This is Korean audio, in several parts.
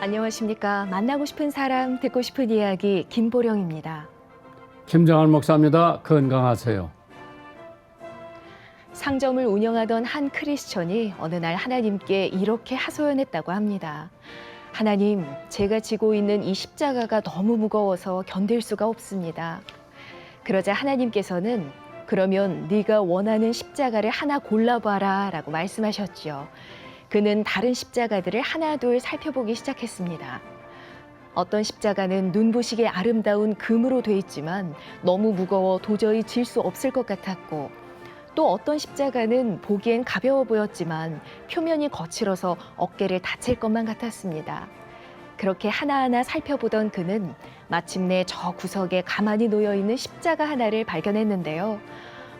안녕하십니까. 만나고 싶은 사람, 듣고 싶은 이야기 김보령입니다. 김정한 목사입니다. 건강하세요. 상점을 운영하던 한 크리스천이 어느 날 하나님께 이렇게 하소연했다고 합니다. 하나님, 제가 지고 있는 이 십자가가 너무 무거워서 견딜 수가 없습니다. 그러자 하나님께서는 그러면 네가 원하는 십자가를 하나 골라봐라 라고 말씀하셨죠. 그는 다른 십자가들을 하나둘 살펴보기 시작했습니다. 어떤 십자가는 눈부시게 아름다운 금으로 돼 있지만 너무 무거워 도저히 질 수 없을 것 같았고, 또 어떤 십자가는 보기엔 가벼워 보였지만 표면이 거칠어서 어깨를 다칠 것만 같았습니다. 그렇게 하나하나 살펴보던 그는 마침내 저 구석에 가만히 놓여 있는 십자가 하나를 발견했는데요.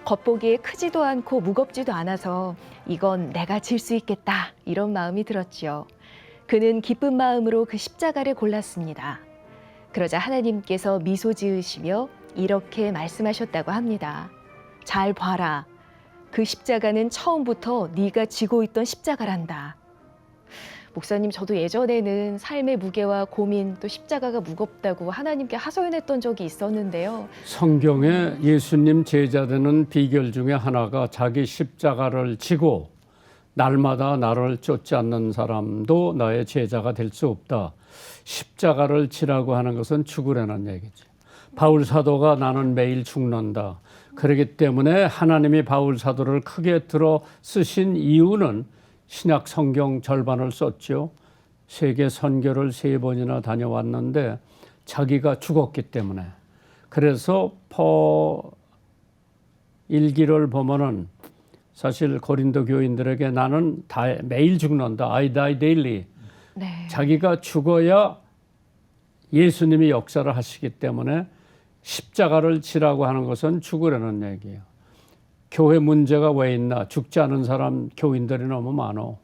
겉보기에 크지도 않고 무겁지도 않아서 이건 내가 질 수 있겠다, 이런 마음이 들었지요. 그는 기쁜 마음으로 그 십자가를 골랐습니다. 그러자 하나님께서 미소 지으시며 이렇게 말씀하셨다고 합니다. 잘 봐라. 그 십자가는 처음부터 네가 지고 있던 십자가란다. 목사님, 저도 예전에는 삶의 무게와 고민, 또 십자가가 무겁다고 하나님께 하소연했던 적이 있었는데요. 성경에 예수님 제자되는 비결 중에 하나가 자기 십자가를 지고 날마다 나를 쫓지 않는 사람도 나의 제자가 될 수 없다. 십자가를 지라고 하는 것은 죽으라는 얘기지. 바울 사도가 나는 매일 죽는다. 그렇기 때문에 하나님이 바울 사도를 크게 들어 쓰신 이유는 신약 성경 절반을 썼죠. 세계 선교를 3번이나 다녀왔는데 자기가 죽었기 때문에. 그래서 일기를 보면은 사실 고린도 교인들에게 나는 매일 죽는다. I die daily. 네. 자기가 죽어야 예수님이 역사를 하시기 때문에 십자가를 지라고 하는 것은 죽으라는 얘기예요. 교회 문제가 왜 있나? 죽지 않은 사람 교인들이 너무 많어.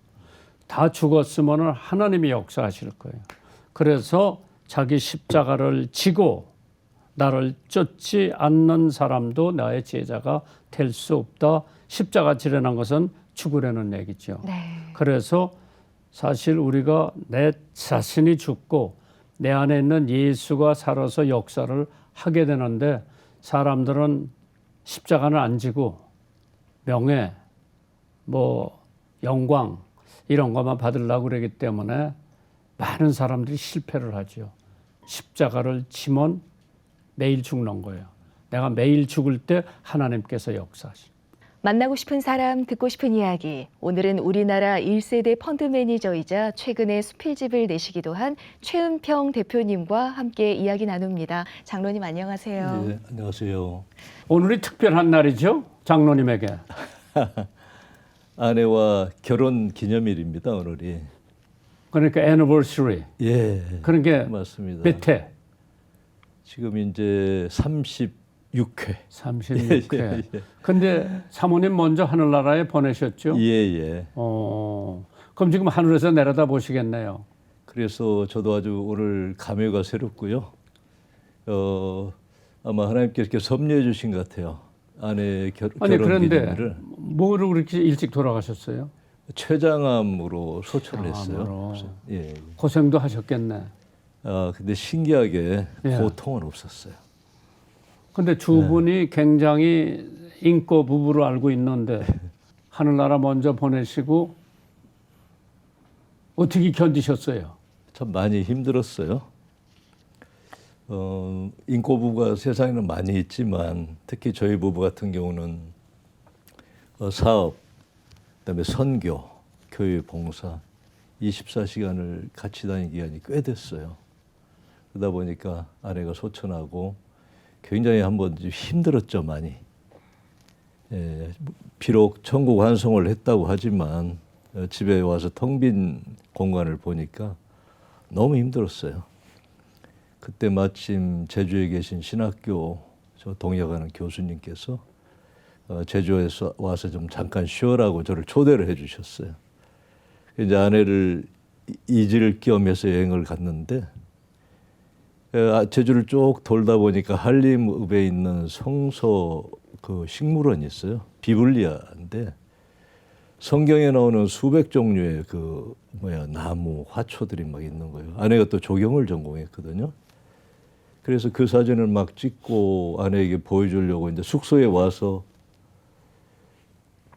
다 죽었으면 하나님이 역사하실 거예요. 그래서 자기 십자가를 지고 나를 쫓지 않는 사람도 나의 제자가 될 수 없다. 십자가 지라는 것은 죽으라는 얘기죠. 네. 그래서 사실 우리가 내 자신이 죽고 내 안에 있는 예수가 살아서 역사를 하게 되는데, 사람들은 십자가는 안 지고 명예, 영광 이런 것만 받으려고 그러기 때문에 많은 사람들이 실패를 하죠. 십자가를 지면 매일 죽는 거예요. 내가 매일 죽을 때 하나님께서 역사하십니다. 만나고 싶은 사람, 듣고 싶은 이야기. 오늘은 우리나라 1세대 펀드 매니저이자 최근에 수필집을 내시기도 한 최은평 대표님과 함께 이야기 나눕니다. 장로님, 안녕하세요. 네, 안녕하세요. 오늘이 특별한 날이죠, 장로님에게. 아내와 결혼 기념일입니다, 오늘이. 그러니까 애니버서리. 예. 그런 게 맞습니다. 몇 회? 지금 이제 36회. 36회. 근데 사모님 먼저 하늘나라에 보내셨죠? 예, 예. 그럼 지금 하늘에서 내려다 보시겠네요. 그래서 저도 아주 오늘 감회가 새롭고요. 아마 하나님께서 이렇게 섭리해 주신 것 같아요. 아내 결혼 그런데 기념일을 뭐로 그렇게 일찍 돌아가셨어요? 췌장암으로 소천을 했어요. 암으로. 예. 고생도 하셨겠네. 근데 신기하게 예. 고통은 없었어요. 근데 주분이 굉장히 인고 부부로 알고 있는데 하늘나라 먼저 보내시고 어떻게 견디셨어요? 참 많이 힘들었어요. 인고 부부가 세상에는 많이 있지만 특히 저희 부부 같은 경우는 사업, 그다음에 선교, 교회 봉사 24시간을 같이 다닌 기간이 꽤 됐어요. 그러다 보니까 아내가 소천하고 굉장히 한번 힘들었죠, 많이. 예, 비록 천국 환송을 했다고 하지만 집에 와서 텅 빈 공간을 보니까 너무 힘들었어요. 그때 마침 제주에 계신 신학교 저 동역하는 교수님께서 제주에서 와서 좀 잠깐 쉬어라고 저를 초대를 해주셨어요. 이제 아내를 잊을 겸해서 여행을 갔는데 제주를 쭉 돌다 보니까 한림읍에 있는 성서 그 식물원이 있어요. 비블리아인데 성경에 나오는 수백 종류의 그 나무, 화초들이 막 있는 거예요. 아내가 또 조경을 전공했거든요. 그래서 그 사진을 막 찍고 아내에게 보여주려고 이제 숙소에 와서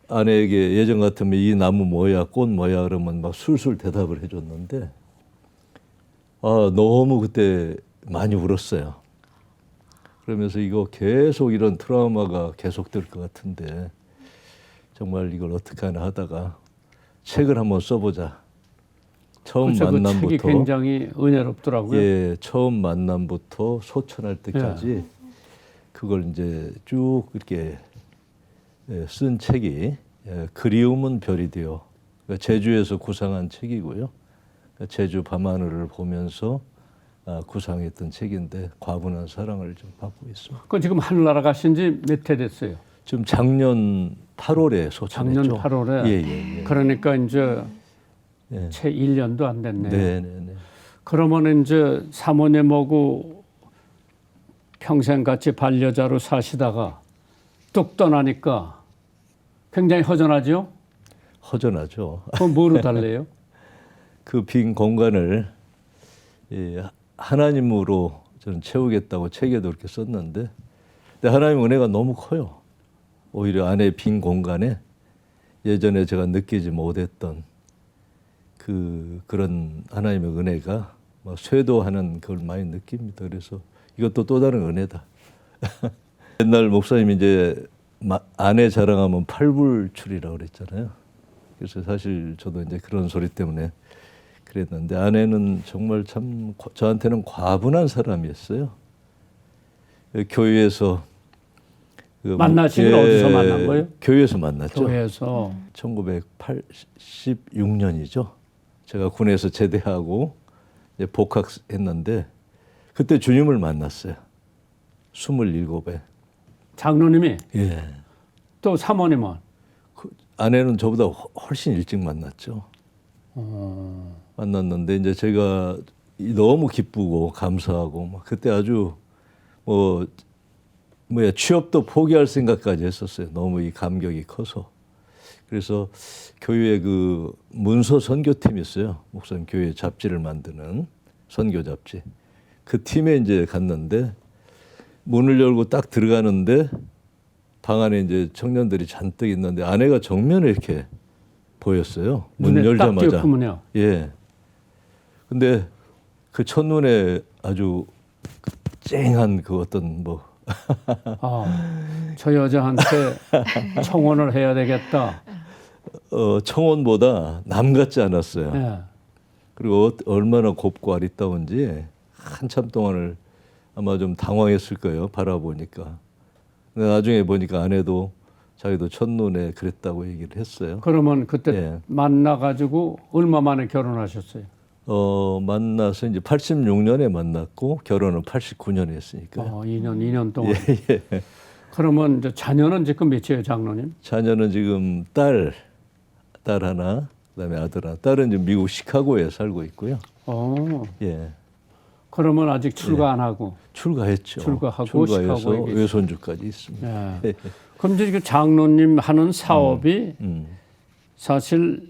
아내에게 예전 같으면 이 나무 뭐야, 꽃 뭐야 그러면 막 술술 대답을 해줬는데 너무 그때 많이 울었어요. 그러면서 이거 계속 이런 트라우마가 계속될 것 같은데 정말 이걸 어떻게 하나 하다가 책을 한번 써보자. 처음 그렇죠. 그 만남부터 책이 굉장히 은혜롭더라고요. 예, 처음 만남부터 소천할 때까지 그걸 이제 쭉 이렇게 쓴 책이 그리움은 별이 되어 그러니까 제주에서 구상한 책이고요. 그러니까 제주 밤하늘을 보면서 구상했던 책인데 과분한 사랑을 좀 받고 있습니다. 그 지금 하늘나라 가신 지 몇 해 됐어요? 지금 작년 8월에 소천했죠. 작년 8월에. 예. 그러니까 이제 예. 채 1년도 안 됐네요. 네. 그러면 이제 사모님하고 평생 같이 반려자로 사시다가 뚝 떠나니까 굉장히 허전하죠? 허전하죠. 그럼 뭐로 달래요? 그 빈 공간을 하나님으로 저는 채우겠다고 책에도 이렇게 썼는데 근데 하나님 은혜가 너무 커요. 오히려 안에 빈 공간에 예전에 제가 느끼지 못했던 그런 하나님의 은혜가 막 쇄도하는 그걸 많이 느낍니다. 그래서 이것도 또 다른 은혜다. 옛날 목사님이 이제 아내 자랑하면 팔불출이라고 그랬잖아요. 그래서 사실 저도 이제 그런 소리 때문에 그랬는데 아내는 정말 참 저한테는 과분한 사람이었어요. 교회에서 만나신 건 어디서 만난 거예요? 교회에서 만났죠. 교회에서. 1986년이죠. 제가 군에서 제대하고 이제 복학했는데 그때 주님을 만났어요. 27에. 장로님이 예. 또 사모님은 아내는 저보다 훨씬 일찍 만났죠. 만났는데 이제 제가 너무 기쁘고 감사하고 막 그때 아주 취업도 포기할 생각까지 했었어요. 너무 이 감격이 커서. 그래서 교회 그 문서 선교팀이 있어요. 목사님 교회 잡지를 만드는 선교 잡지. 그 팀에 이제 갔는데 문을 열고 딱 들어가는데 방 안에 이제 청년들이 잔뜩 있는데 아내가 정면에 이렇게 보였어요. 문 눈에 딱 열자마자. 띄었군요. 예. 근데 그 첫눈에 아주 쨍한 그 어떤 저 여자한테 청혼을 해야 되겠다. 청혼보다 남 같지 않았어요. 예. 그리고 얼마나 곱고 아리따운지 한참 동안을 아마 좀 당황했을 거예요. 바라보니까. 근데 나중에 보니까 아내도 자기도 첫눈에 그랬다고 얘기를 했어요. 그러면 그때 예. 만나가지고 얼마 만에 결혼하셨어요? 만나서 이제 86년에 만났고 결혼은 89년에 했으니까. 2년 동안. 예. 그러면 이제 자녀는 지금 몇이에요, 장로님? 자녀는 지금 딸 하나, 그다음에 아들 하나. 딸은 지금 미국 시카고에 살고 있고요. 예. 그러면 아직 출가 안 하고. 출가했죠. 출가하고 출가해서 시카고에 계시죠. 외손주까지 있습니다. 예. 그럼 이제 그 장로님 하는 사업이 사실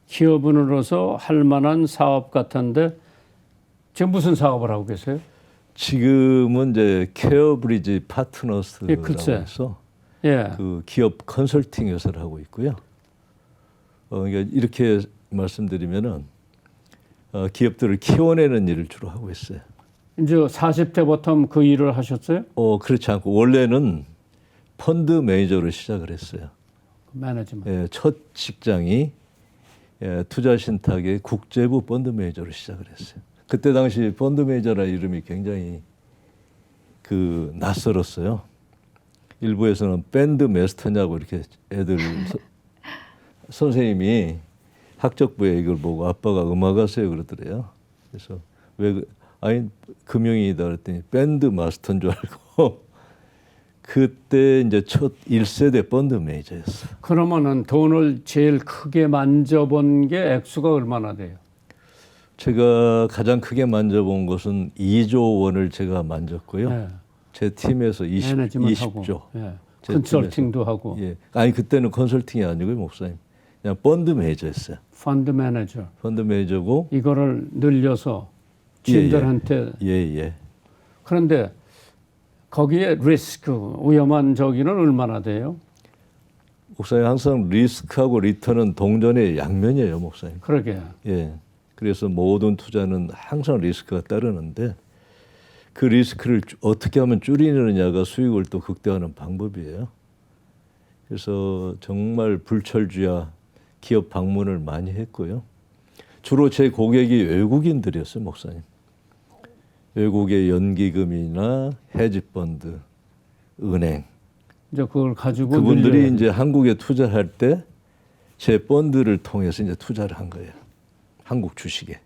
기업인으로서 할 만한 사업 같은데 지금 무슨 사업을 하고 계세요? 지금은 이제 케어브리지 파트너스라고 글쎄. 해서 예. 그 기업 컨설팅 회사를 하고 있고요. 그러니까 이렇게 말씀드리면은 기업들을 키워내는 일을 주로 하고 있어요. 이제 40대부터 그 일을 하셨어요? 그렇지 않고 원래는 펀드 매니저로 시작을 했어요. 매니지먼트. 예, 첫 직장이 투자신탁의 국제부 펀드 매니저로 시작을 했어요. 그때 당시 펀드 매니저라는 이름이 굉장히 낯설었어요. 일부에서는 밴드 마스터냐고 이렇게 애들 선생님이 학적부에 이걸 보고 아빠가 음악하세요 그러더래요. 그래서 아니 금융이다 그랬더니 밴드 마스터인 줄 알고 그때 이제 첫 1세대 펀드 매니저였어요. 그러면은 돈을 제일 크게 만져본 게 액수가 얼마나 돼요? 제가 가장 크게 만져본 것은 2조 원을 제가 만졌고요. 예. 제 팀에서 매니지먼트 하고, 20조. 예. 제 컨설팅도 팀에서. 하고. 예. 아니 그때는 컨설팅이 아니고요, 목사님. 그냥 펀드 매니저였어요. 펀드 매니저. 펀드 매니저고 이거를 늘려서 주인들한테. 예. 그런데 거기에 리스크, 위험한 저기는 얼마나 돼요? 목사님 항상 리스크하고 리턴은 동전의 양면이에요, 목사님. 그러게. 예. 그래서 모든 투자는 항상 리스크가 따르는데 그 리스크를 어떻게 하면 줄이느냐가 수익을 또 극대화하는 방법이에요. 그래서 정말 불철주야 기업 방문을 많이 했고요. 주로 제 고객이 외국인들이었어요, 목사님. 외국의 연기금이나 헤지펀드, 은행. 이제 그걸 가지고 그분들이 늘려야지. 이제 한국에 투자할 때 제 펀드를 통해서 이제 투자를 한 거예요. 한국 주식에.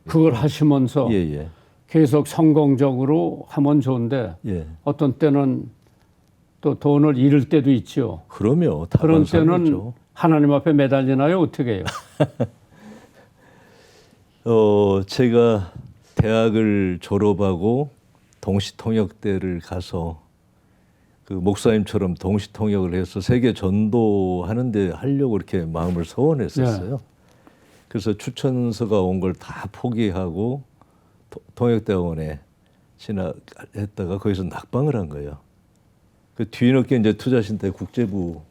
그걸 하시면서 예. 계속 성공적으로 하면 좋은데 예. 어떤 때는 또 돈을 잃을 때도 있죠. 그러면 그런 때는 다반사죠. 하나님 앞에 매달리나요? 어떻게 해요? 제가 대학을 졸업하고 동시통역대를 가서 그 목사님처럼 동시통역을 해서 세계 전도하는데 하려고 이렇게 마음을 서원했었어요. 그래서 추천서가 온 걸 다 포기하고 통역대학원에 진학했다가 거기서 낙방을 한 거예요. 그 뒤늦게 이제 투자신대 국제부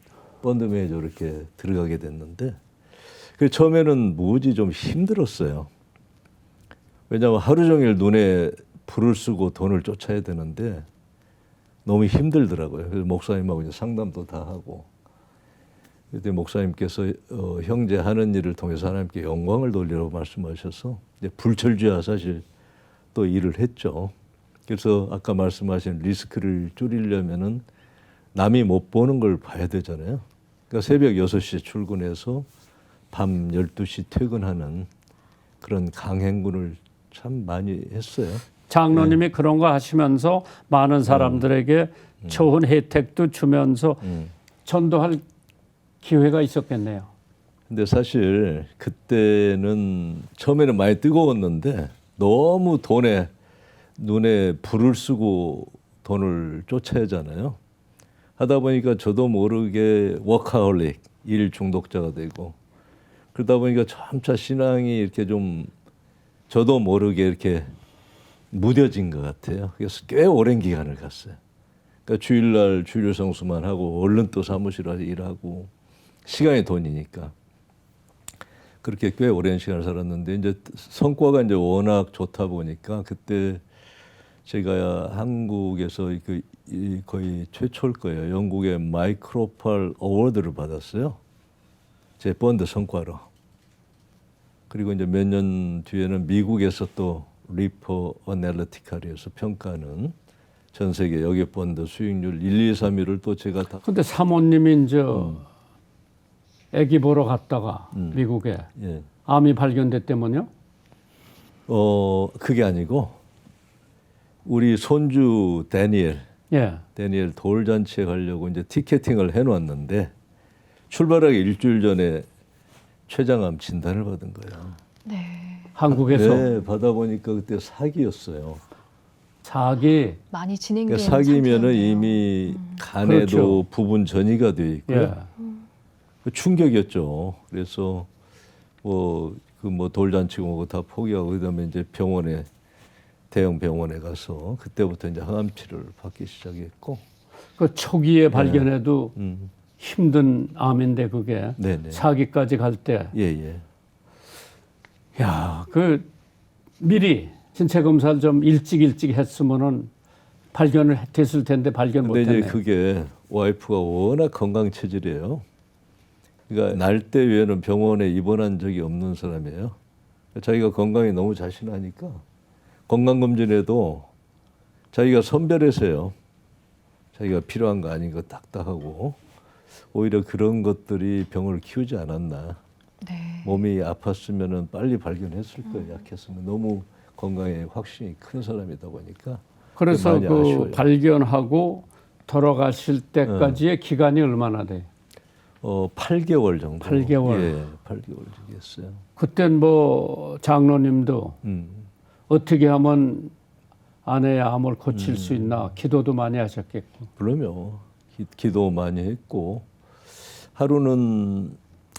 펀드 매니저 이렇게 들어가게 됐는데 그 처음에는 무지 좀 힘들었어요. 왜냐하면 하루 종일 눈에 불을 쓰고 돈을 쫓아야 되는데 너무 힘들더라고요. 그래서 목사님하고 이제 상담도 다 하고 그때 목사님께서 형제 하는 일을 통해서 하나님께 영광을 돌리라고 말씀하셔서 이제 불철주야 사실 또 일을 했죠. 그래서 아까 말씀하신 리스크를 줄이려면은 남이 못 보는 걸 봐야 되잖아요. 그러니까 새벽 6시에 출근해서 밤 12시 퇴근하는 그런 강행군을 참 많이 했어요. 장로님이 그런 거 하시면서 많은 사람들에게 좋은 혜택도 주면서 전도할 기회가 있었겠네요. 근데 사실 그때는 처음에는 많이 뜨거웠는데 너무 눈에 불을 쓰고 돈을 쫓아야 하잖아요. 하다 보니까 저도 모르게 워커홀릭, 일 중독자가 되고 그러다 보니까 점차 신앙이 이렇게 좀 저도 모르게 이렇게 무뎌진 것 같아요. 그래서 꽤 오랜 기간을 갔어요. 그러니까 주일날 주일 성수만 하고 얼른 또 사무실 와서 일하고 시간이 돈이니까 그렇게 꽤 오랜 시간을 살았는데 이제 성과가 이제 워낙 좋다 보니까 그때 제가 한국에서 거의 최초일 거예요. 영국의 마이크로팔 어워드를 받았어요. 제 펀드 성과로. 그리고 이제 몇 년 뒤에는 미국에서 또 리퍼 어널리티컬에서 평가하는 전 세계 여기 펀드 수익률 1, 2, 3위를 또 제가 다. 근데 사모님이 이제 아기 보러 갔다가 미국에 예. 암이 발견됐다면요? 그게 아니고 우리 손주 예. 데니엘 돌잔치에 가려고 이제 티켓팅을 해놨는데 출발하기 일주일 전에 췌장암 진단을 받은 거예요. 네. 한국에서 네, 받아보니까 그때 사기였어요. 사기. 많이 진행된 그러니까 사기면은 상태였네요. 이미 간에도 그렇죠. 부분 전이가 돼 있고요. 예. 그 충격이었죠. 그래서 돌잔치고 뭐고 다 포기하고 그다음에 이제 대형 병원에 가서 그때부터 이제 항암 치료를 받기 시작했고. 그 초기에 발견해도 음. 힘든 암인데 그게 네네. 사기까지 갈 때, 예. 야, 그 미리 신체 검사를 좀 일찍 했으면은 발견을 됐을 텐데 발견 근데 못했네. 이제 그게 와이프가 워낙 건강 체질이에요. 그러니까 날 때 외에는 병원에 입원한 적이 없는 사람이에요. 자기가 건강에 너무 자신하니까 건강검진에도 자기가 선별해서요. 자기가 필요한 거 아닌 거 딱딱하고 오히려 그런 것들이 병을 키우지 않았나. 네. 몸이 아팠으면 빨리 발견했을 거예요. 약했으면 너무 건강에 확신이 큰 사람이다 보니까. 그래서 많이 그 아쉬워요. 발견하고 돌아가실 때까지의 기간이 얼마나 돼요? 8개월 정도. 8개월. 예, 8개월 정도였어요. 그땐 뭐 장로님도 어떻게 하면 아내의 암을 고칠 수 있나 기도도 많이 하셨겠고. 그러면 기도 많이 했고 하루는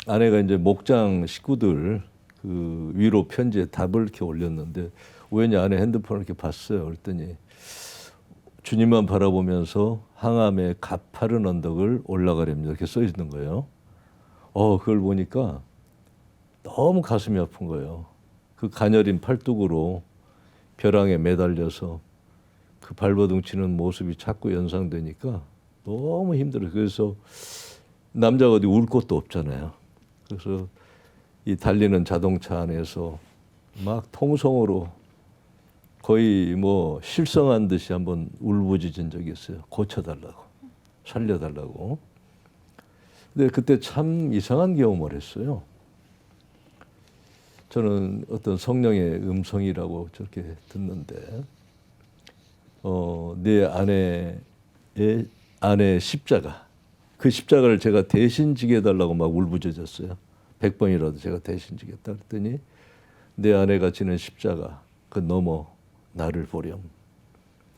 아내가 이제 목장 식구들 그 위로 편지에 답을 이렇게 올렸는데 우연히 아내 핸드폰을 이렇게 봤어요. 그랬더니 주님만 바라보면서 항암의 가파른 언덕을 올라가렵니다. 이렇게 써 있는 거예요. 그걸 보니까 너무 가슴이 아픈 거예요. 그 가녀린 팔뚝으로 벼랑에 매달려서 그 발버둥 치는 모습이 자꾸 연상되니까 너무 힘들어요. 그래서 남자가 어디 울 곳도 없잖아요. 그래서 이 달리는 자동차 안에서 막 통성으로 거의 뭐 실성한 듯이 한번 울부짖은 적이 있어요. 고쳐달라고, 살려달라고. 근데 그때 참 이상한 경험을 했어요. 저는 어떤 성령의 음성이라고 저렇게 듣는데, 내 아내의 십자가, 그 십자가를 제가 대신 지게 해달라고 막 울부짖었어요. 100번이라도 제가 대신 지겠다 그랬더니 내 아내가 지는 십자가 그 넘어 나를 보렴.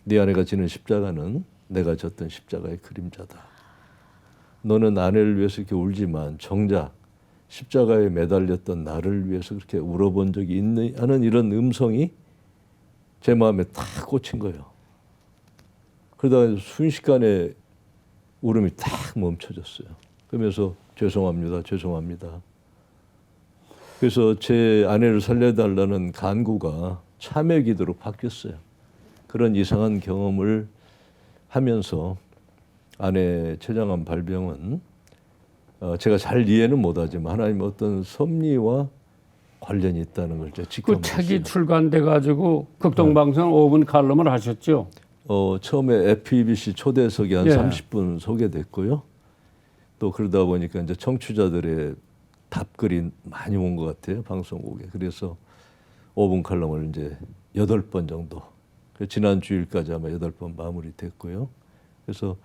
네 아내가 지는 십자가는 내가 졌던 십자가의 그림자다. 너는 아내를 위해서 이렇게 울지만 정작 십자가에 매달렸던 나를 위해서 그렇게 울어본 적이 있니? 하는 이런 음성이 제 마음에 탁 꽂힌 거예요. 그러다가 순식간에 울음이 탁 멈춰졌어요. 그러면서 죄송합니다. 죄송합니다. 그래서 제 아내를 살려달라는 간구가 참회 기도로 바뀌었어요. 그런 이상한 경험을 하면서 아내 췌장암 발병은 제가 잘 이해는 못하지만 하나님의 어떤 섭리와 관련이 있다는 걸 제가 그 직감했어요. 책이 출간돼 가지고 극동방송 5분 칼럼을 하셨죠. 처음에 FEBC 초대석이 한 예. 30분 소개됐고요. 또 그러다 보니까 이제 청취자들의 답글이 많이 온 것 같아요, 방송국에. 그래서 5분 칼럼을 이제 8번 정도. 지난 주일까지 아마 8번 마무리됐고요. 그래서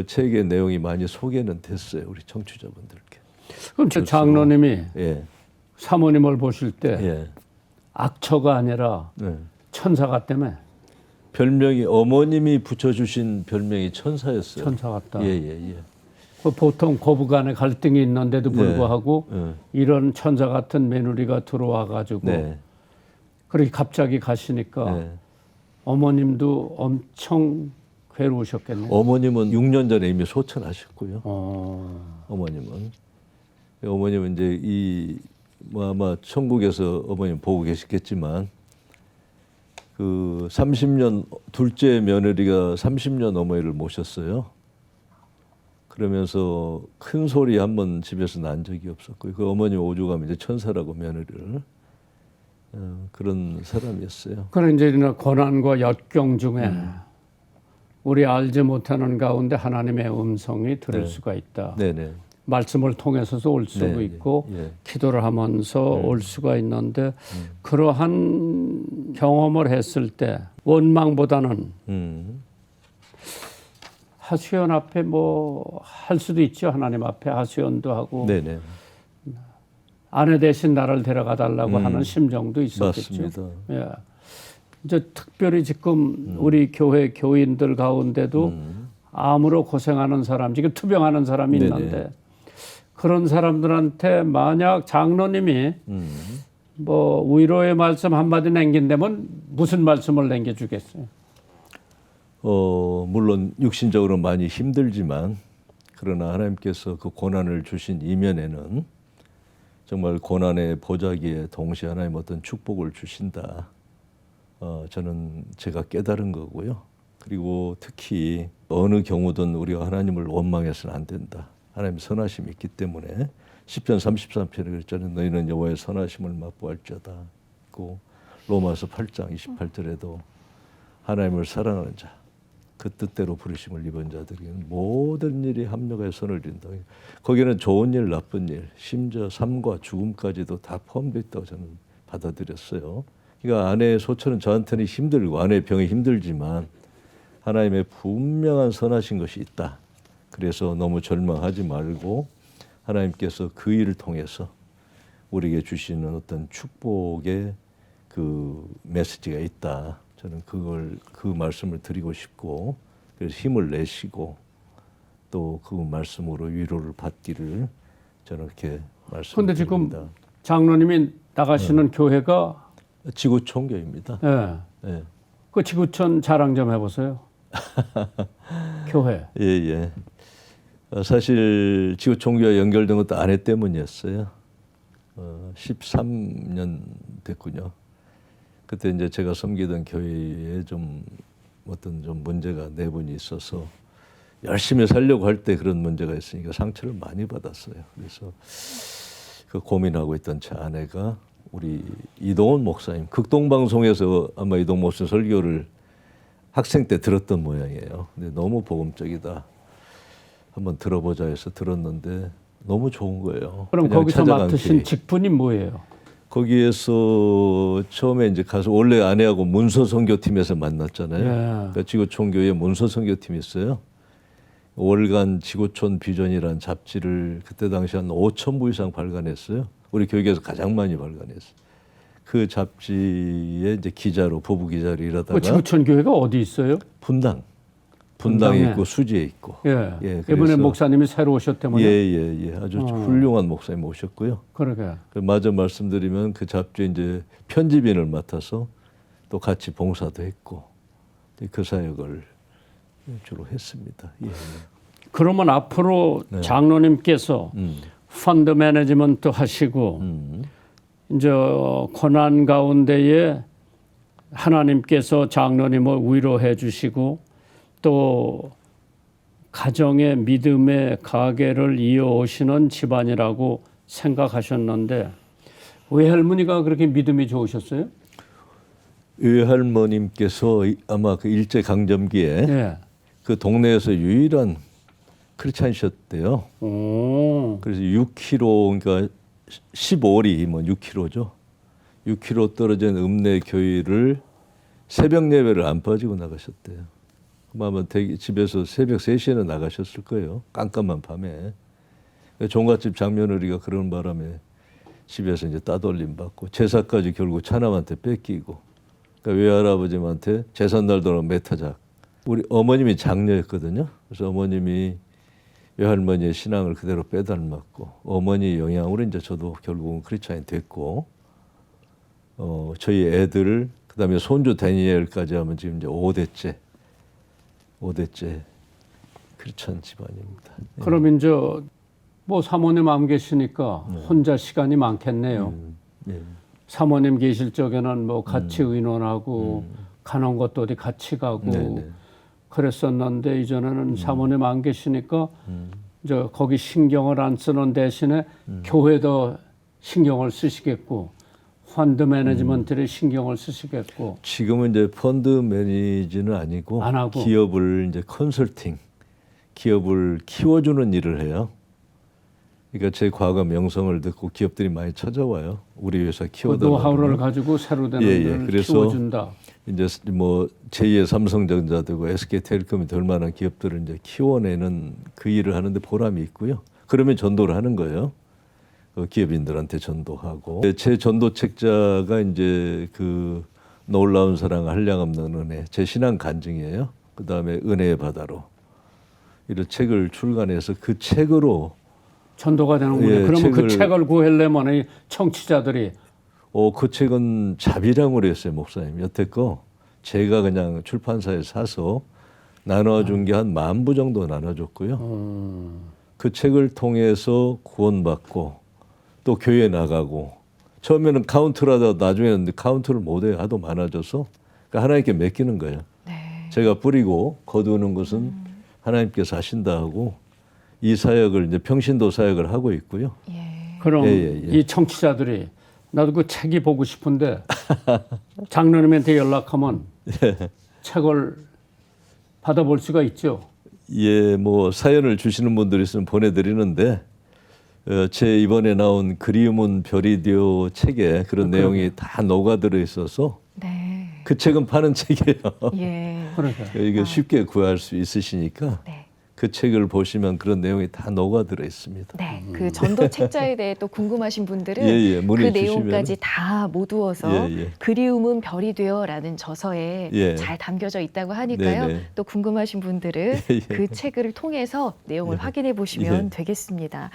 책의 내용이 많이 소개는 됐어요, 우리 청취자분들께. 그럼 장로님이 예, 사모님을 보실 때 예. 악처가 아니라 네. 천사 같다며. 별명이 어머님이 붙여주신 별명이 천사였어요. 천사 같다. 예, 예, 예. 그 보통 고부간에 갈등이 있는데도 불구하고 네. 이런 천사 같은 며느리가 들어와 가지고 네. 그렇게 갑자기 가시니까 네. 어머님도 엄청 괴로우셨겠네요. 어머님은 6년 전에 이미 소천하셨고요. 어머님은 이제 뭐 아마 천국에서 어머님 보고 계시겠지만 그 30년 둘째 며느리가 30년 어머니를 모셨어요. 그러면서 큰 소리 한 번 집에서 난 적이 없었고 그 어머니 오죽하면 이제 천사라고 며느리를 그런 사람이었어요. 그런 이제 고난과 역경 중에 우리 알지 못하는 가운데 하나님의 음성이 들을 네. 수가 있다. 네네. 말씀을 통해서도 올 수도 네, 있고 예. 기도를 하면서 올 수가 있는데 그러한 경험을 했을 때 원망보다는 하수연 앞에 뭐 할 수도 있죠. 하나님 앞에 하수연도 하고 네네. 아내 대신 나를 데려가 달라고 하는 심정도 있었겠죠. 맞습니다. 예. 이제 특별히 지금 우리 교회 교인들 가운데도 암으로 고생하는 사람, 지금 투병하는 사람이 네네. 있는데 그런 사람들한테 만약 장로님이 뭐 위로의 말씀 한마디 남긴다면 무슨 말씀을 남겨주겠어요? 물론 육신적으로 많이 힘들지만 그러나 하나님께서 그 고난을 주신 이면에는 정말 고난의 보자기에 동시에 하나님 어떤 축복을 주신다. 저는 제가 깨달은 거고요. 그리고 특히 어느 경우든 우리가 하나님을 원망해서는 안 된다. 하나님 선하심이 있기 때문에 시편 33편에 그랬잖아요. 너희는 여호와의 선하심을 맛보할지어다. 그 로마서 8장 28절에도 하나님을 사랑하는 자, 그 뜻대로 부르심을 입은 자들에게는 모든 일이 합력하여 선을 이룬다. 거기는 좋은 일, 나쁜 일, 심지어 삶과 죽음까지도 다 포함되어 있다고 저는 받아들였어요. 그러니까 아내의 소처는 저한테는 힘들고 아내의 병이 힘들지만 하나님의 분명한 선하신 것이 있다. 그래서 너무 절망하지 말고 하나님께서 그 일을 통해서 우리에게 주시는 어떤 축복의 그 메시지가 있다. 저는 그 말씀을 드리고 싶고 그래서 힘을 내시고 또 그 말씀으로 위로를 받기를 저는 이렇게 그런데 지금 말씀드립니다. 장로님이 나가시는 교회가 지구총교입니다. 예. 예. 그 지구촌 자랑 좀 해보세요. 교회. 예. 사실 지구총교와 연결된 것도 아내 때문이었어요. 13년 됐군요. 그때 이제 제가 섬기던 교회에 좀 어떤 좀 문제가 내분이 있어서 열심히 살려고 할 때 그런 문제가 있으니까 상처를 많이 받았어요. 그래서 그 고민하고 있던 제 아내가 우리 이동원 목사님, 극동방송에서 아마 이동원 목사님 설교를 학생 때 들었던 모양이에요. 근데 너무 복음적이다. 한번 들어보자 해서 들었는데 너무 좋은 거예요. 그럼 그냥 거기서 찾아간 맡으신 길이. 직분이 뭐예요? 거기에서 처음에 이제 가서 원래 아내하고 문서 선교팀에서 만났잖아요. 예. 그러니까 지구촌교회 문서 선교팀이 있어요. 월간 지구촌 비전이라는 잡지를 그때 당시 한 5,000부 이상 발간했어요. 우리 교육에서 가장 많이 발간했어요. 그 잡지에 이제 기자로 부부 기자로 일하다가 그 지구촌 교회가 어디 있어요? 분당에 분당에. 있고 수지에 있고. 예. 예, 이번에 그래서- 목사님이 새로 오셨다면요. 예. 아주 훌륭한 목사님 오셨고요. 그러게. 마저 말씀드리면 그 잡지에 이제 편집인을 맡아서 또 같이 봉사도 했고 그 사역을 주로 했습니다. 예. 그러면 앞으로 장로님께서 펀드 매니지먼트 하시고 이제 고난 가운데에 하나님께서 장로님을 위로해 주시고 또 가정의 믿음의 가계를 이어오시는 집안이라고 생각하셨는데 외할머니가 그렇게 믿음이 좋으셨어요? 외할머님께서 아마 그 일제 강점기에 예. 그 동네에서 유일한 크리스찬이셨대요. 오. 그래서 6km 그러니까 15리 뭐 6km죠. 6km 떨어진 읍내 교회를 새벽 예배를 안 빠지고 나가셨대요. 아마 집에서 새벽 3시에는 나가셨을 거예요. 깜깜한 밤에. 종갓집 장며느리가 그런 바람에 집에서 이제 따돌림 받고 제사까지 결국 차남한테 뺏기고 그러니까 외할아버님한테 재산 날도록 메타작. 우리 어머님이 장녀였거든요. 그래서 어머님이 외할머니의 신앙을 그대로 빼닮았고 어머니 영향으로 이제 저도 결국은 크리스찬이 됐고 저희 애들 그다음에 손주 다니엘까지 하면 지금 이제 5대째 크리스찬 집안입니다. 예. 그럼 이제 뭐 사모님 안 계시니까 혼자 시간이 많겠네요. 예. 사모님 계실 적에는 뭐 같이 의논하고 가는 것도 어디 같이 가고 네네. 그랬었는데 이전에는 사모님 안 계시니까 이제 거기 신경을 안 쓰는 대신에 교회도 신경을 쓰시겠고 펀드 매니지먼트를 신경을 쓰시겠고 지금은 이제 펀드 매니지는 아니고 안 하고. 기업을 이제 컨설팅, 기업을 키워주는 일을 해요. 그러니까 제 과거 명성을 듣고 기업들이 많이 찾아와요. 우리 회사 그 키워달라고. 노하우를 가지고 새로 되는 예, 일을 그래서 키워준다. 이제 뭐 제2의 삼성전자 되고 SK텔레콤이 될 만한 기업들을 이제 키워내는 그 일을 하는데 보람이 있고요. 그러면 전도를 하는 거예요. 기업인들한테 전도하고 제 전도 책자가 이제 그 놀라운 사랑 한량없는 은혜 제 신앙 간증이에요. 그 다음에 은혜의 바다로 이런 책을 출간해서 그 책으로 전도가 되는군요. 예, 그러면 그 책을- 책을 구하려면 이 청취자들이 그 책은 자비량으로 했어요, 목사님. 여태껏 제가 그냥 출판사에 사서 나눠준 게 한 10,000부 정도 나눠줬고요. 그 책을 통해서 구원받고 또 교회 나가고 처음에는 카운트를 하다가 나중에는 카운트를 못해요. 하도 많아져서 그러니까 하나님께 맡기는 거예요. 네. 제가 뿌리고 거두는 것은 하나님께서 하신다 하고 이 사역을 이제 평신도 사역을 하고 있고요. 예. 그럼 예. 이 청취자들이 나도 그 책이 보고 싶은데 장로님한테 연락하면 책을 받아볼 수가 있죠. 예, 뭐 사연을 주시는 분들이 있으면 보내드리는데 제 이번에 나온 그리움은 별이 되어 책에 그런 내용이 다 녹아들어 있어서 네. 그 책은 파는 책이에요. 예. 그러니까 이게 쉽게 구할 수 있으시니까 네. 그 책을 보시면 그런 내용이 다 녹아들어 있습니다. 네, 그 전도 책자에 대해 또 궁금하신 분들은 예, 문의 그 내용까지 주시면. 다 모두어서 예. 그리움은 별이 되어라는 저서에 예. 잘 담겨져 있다고 하니까요. 네네. 또 궁금하신 분들은 예. 그 책을 통해서 내용을 예. 확인해 보시면 예. 되겠습니다.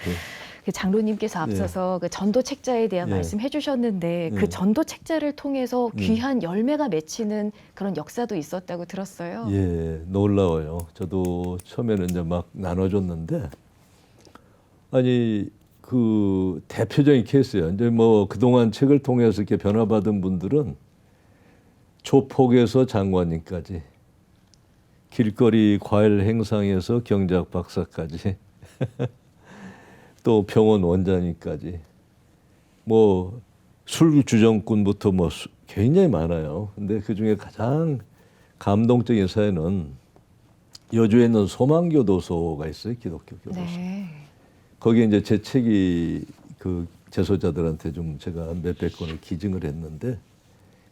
예. 그 장로님께서 앞서서 그 전도 책자에 대한 예. 말씀해 주셨는데 예. 그 전도 책자를 통해서 귀한 열매가 맺히는 그런 역사도 있었다고 들었어요. 예, 놀라워요. 저도 처음에는 이제 막 나눠줬는데, 아니, 그 대표적인 케이스예요. 이제 뭐 그동안 책을 통해서 이렇게 변화받은 분들은 조폭에서 장관님까지, 길거리 과일 행상에서 경제학 박사까지, 또 병원 원장님까지, 뭐 술주정꾼부터 뭐 굉장히 많아요. 근데 그 중에 가장 감동적인 사연은 여주에 있는 소망교도소가 있어요. 기독교 교도소. 네. 거기에 이제 제 책이 그 재소자들한테 좀 제가 몇백 권을 기증을 했는데,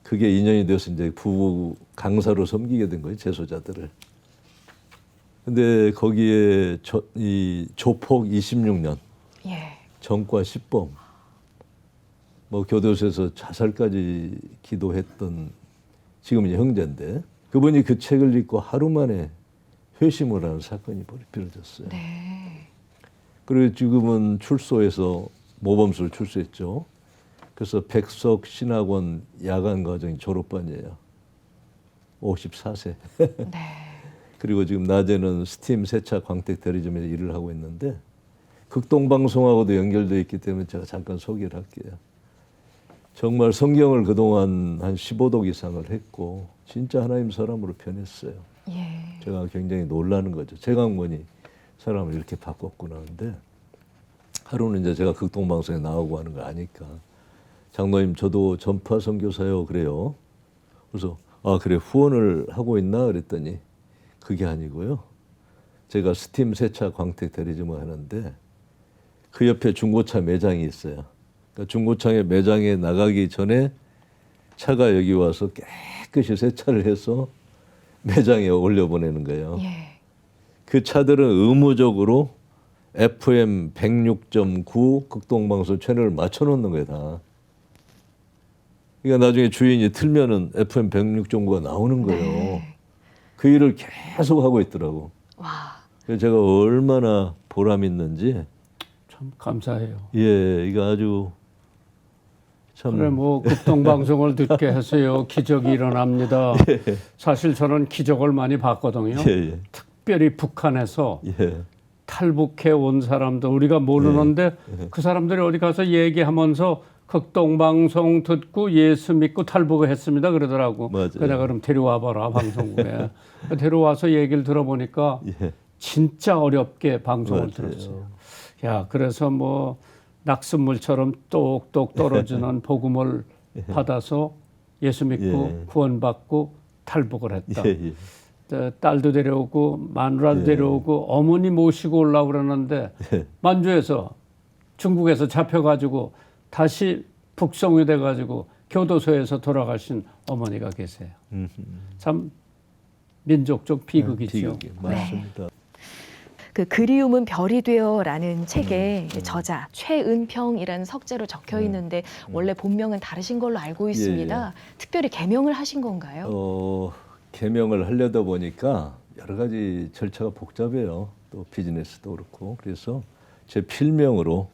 그게 인연이 돼서 이제 부부 강사로 섬기게 된 거예요. 재소자들을. 근데 거기에 이 조폭 26년, 예. 전과 10범, 뭐 교도소에서 자살까지 기도했던 지금 이제 형제인데, 그분이 그 책을 읽고 하루 만에 회심을 하는 사건이 벌어졌어요. 네. 그리고 지금은 출소해서 모범수를 출소했죠. 그래서 백석 신학원 야간 과정 졸업반이에요. 54세. 네. 그리고 지금 낮에는 스팀 세차 광택 대리점에서 일을 하고 있는데, 극동방송하고도 연결되어 있기 때문에 제가 잠깐 소개를 할게요. 정말 성경을 그동안 한 15독 이상을 했고 진짜 하나님 사람으로 변했어요. 예. 제가 굉장히 놀라는 거죠. 제강문이 사람을 이렇게 바꿨구나 하는데, 하루는 이제 제가 극동방송에 나오고 하는 걸 아니까, 장로님 저도 전파 선교사요 그래요. 그래서 아 그래 후원을 하고 있나 그랬더니 그게 아니고요. 제가 스팀 세차 광택 대리점을 하는데 그 옆에 중고차 매장이 있어요. 그러니까 중고차의 매장에 나가기 전에 차가 여기 와서 깨끗이 세차를 해서 매장에 올려보내는 거예요. 예. 그 차들은 의무적으로 FM 106.9 극동방송 채널을 맞춰놓는 거예요, 다. 그러니까 나중에 주인이 틀면은 FM 106.9가 나오는 거예요. 네. 그 일을 계속 하고 있더라고. 와. 그래서 제가 얼마나 보람 있는지, 참 감사해요. 예, 이거 아주 참. 그래 뭐 극동방송을 듣게 해서요 기적이 일어납니다. 사실 저는 기적을 많이 봤거든요. 예, 특별히 북한에서 예, 탈북해 온 사람들 우리가 모르는데 그 사람들이 어디 가서 얘기하면서 극동방송 듣고 예수 믿고 탈북을 했습니다 그러더라고. 맞아요. 그래서 그럼 데려와 봐라 방송국에. 데려와서 얘기를 들어보니까 예. 진짜 어렵게 방송을 맞아요. 들었어요. 야 그래서 뭐 낙숫물처럼 똑똑 떨어지는 복음을 받아서 예수 믿고 예. 구원받고 탈북을 했다. 예, 예. 딸도 데려오고 마누라도 예. 데려오고 어머니 모시고 올라오고 그러는데 예. 만주에서 중국에서 잡혀가지고 다시 북송이 돼가지고 교도소에서 돌아가신 어머니가 계세요. 참 민족적 비극이죠. 비극이 맞습니다. 그 그리움은 별이 되어라는 책에 저자 최은평이라는 석자로 적혀 있는데 원래 본명은 다르신 걸로 알고 있습니다. 특별히 개명을 하신 건가요? 개명을 하려다 보니까 여러 가지 절차가 복잡해요. 또 비즈니스도 그렇고. 그래서 제 필명으로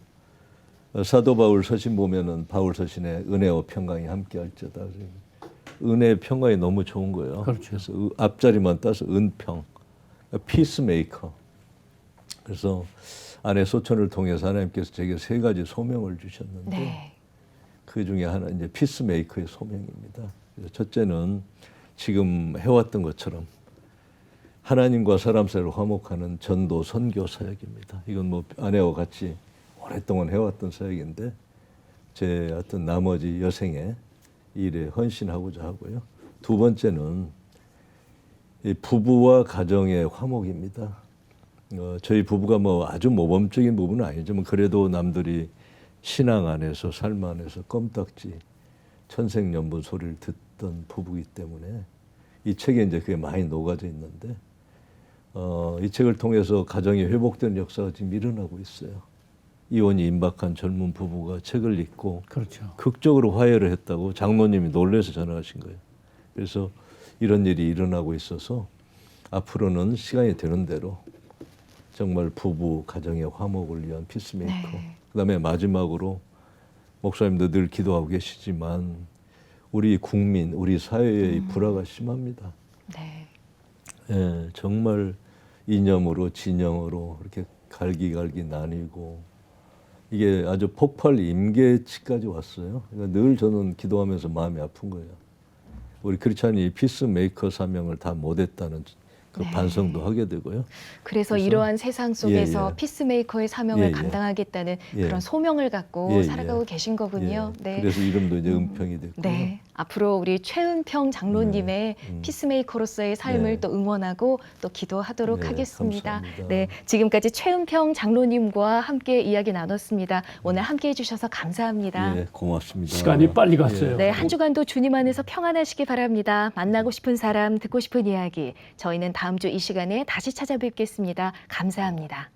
사도 바울 서신 보면은 바울 서신에 은혜와 평강이 함께할지어다. 은혜 평강이 너무 좋은 거예요. 그렇죠. 그래서 앞자리만 따서 은평, 피스메이커. 그래서 아내 소천을 통해서 하나님께서 제게 3가지 소명을 주셨는데 네. 그 중에 하나 이제 피스메이커의 소명입니다. 그래서 첫째는 지금 해왔던 것처럼 하나님과 사람 사이를 화목하는 전도 선교 사역입니다. 이건 뭐 아내와 같이 오랫동안 해왔던 사역인데 제 어떤 나머지 여생의 일에 헌신하고자 하고요. 두 번째는 이 부부와 가정의 화목입니다. 저희 부부가 뭐 아주 모범적인 부분은 아니지만 그래도 남들이 신앙 안에서 삶 안에서 껌딱지 천생연분 소리를 듣던 부부이기 때문에 이 책에 이제 그게 많이 녹아져 있는데 이 책을 통해서 가정이 회복되는 역사가 지금 일어나고 있어요. 이혼이 임박한 젊은 부부가 책을 읽고 그렇죠. 극적으로 화해를 했다고 장로님이 놀라서 전화하신 거예요. 그래서 이런 일이 일어나고 있어서 앞으로는 시간이 되는 대로 정말 부부 가정의 화목을 위한 피스메이커 네. 그다음에 마지막으로 목사님도 늘 기도하고 계시지만 우리 국민, 우리 사회의 불화가 심합니다. 네. 예, 정말 이념으로 진영으로 이렇게 갈기갈기 나뉘고 이게 아주 폭발 임계치까지 왔어요. 그러니까 늘 저는 기도하면서 마음이 아픈 거예요. 우리 크리스찬이 피스메이커 사명을 다 못했다는 그 네. 반성도 하게 되고요. 그래서 그래서- 이러한 세상 속에서 예. 피스메이커의 사명을 예, 예. 감당하겠다는 예. 그런 소명을 갖고 예, 살아가고 예. 계신 거군요. 예, 네. 그래서 이름도 이제 은평이 됐고요. 네. 앞으로 우리 최은평 장로님의 피스메이커로서의 삶을 네. 또 응원하고 또 기도하도록 네, 하겠습니다. 감사합니다. 네. 지금까지 최은평 장로님과 함께 이야기 나눴습니다. 오늘 함께 해주셔서 감사합니다. 예, 고맙습니다. 시간이 빨리 갔어요. 네, 한 주간도 주님 안에서 평안하시기 바랍니다. 만나고 싶은 사람, 듣고 싶은 이야기. 저희는 다음 주 이 시간에 다시 찾아뵙겠습니다. 감사합니다.